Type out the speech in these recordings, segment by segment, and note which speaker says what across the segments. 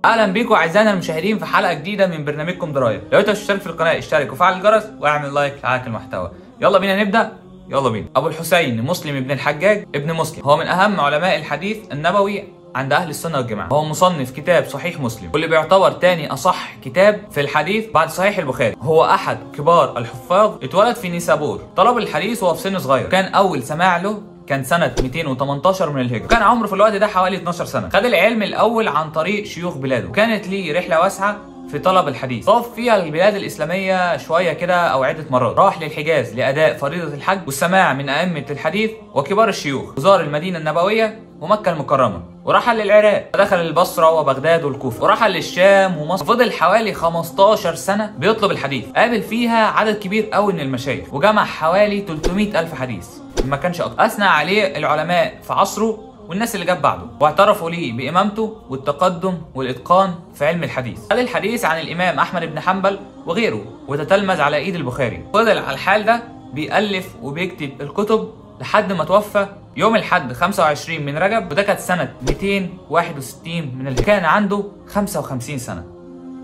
Speaker 1: اهلا بيكم اعزائنا المشاهدين في حلقه جديده من برنامجكم درايه. لو انت مش مشترك في القناه اشترك وفعل الجرس واعمل لايك لعجلة المحتوى. يلا بينا نبدا. يلا بينا. ابو الحسين مسلم بن الحجاج ابن مسلم هو من اهم علماء الحديث النبوي عند اهل السنه والجماعه. هو مصنف كتاب صحيح مسلم واللي بيعتبر تاني اصح كتاب في الحديث بعد صحيح البخاري. هو احد كبار الحفاظ، اتولد في نيسابور. طلب الحديث وهو في سن صغير، كان اول سماع له كان سنة 218 من الهجرة. كان عمره في الوقت ده حوالي 12 سنة. خد العلم الأول عن طريق شيوخ بلاده، وكانت ليه رحلة واسعة في طلب الحديث. طاف فيها البلاد الإسلامية شوية كده أو عدة مرات. راح للحجاز لأداء فريضة الحج والسماع من أئمة الحديث وكبار الشيوخ، وزار المدينة النبوية ومكة المكرمة، ورحل للعراق، ودخل البصرة وبغداد والكوفة، ورحل للشام ومصر. فضل حوالي 15 سنة بيطلب الحديث. قابل فيها عدد كبير قوي من المشايخ، وجمع حوالي 300 ألف حديث، ما كانش اكتر. اثنى عليه العلماء في عصره والناس اللي جت بعده، واعترفوا ليه بامامته والتقدم والاتقان في علم الحديث. خد الحديث عن الامام احمد بن حنبل وغيره، وتتلمذ على ايد البخاري. فضل على الحال ده بيألف وبيكتب الكتب لحد ما توفى يوم الحد 25 من رجب، وده كانت سنة 261 من الهجرة. كان عنده 55 سنة.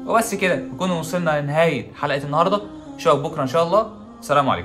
Speaker 1: وبس كده نكون وصلنا لنهاية حلقة النهارده. اشوفك بكره ان شاء الله. السلام عليكم.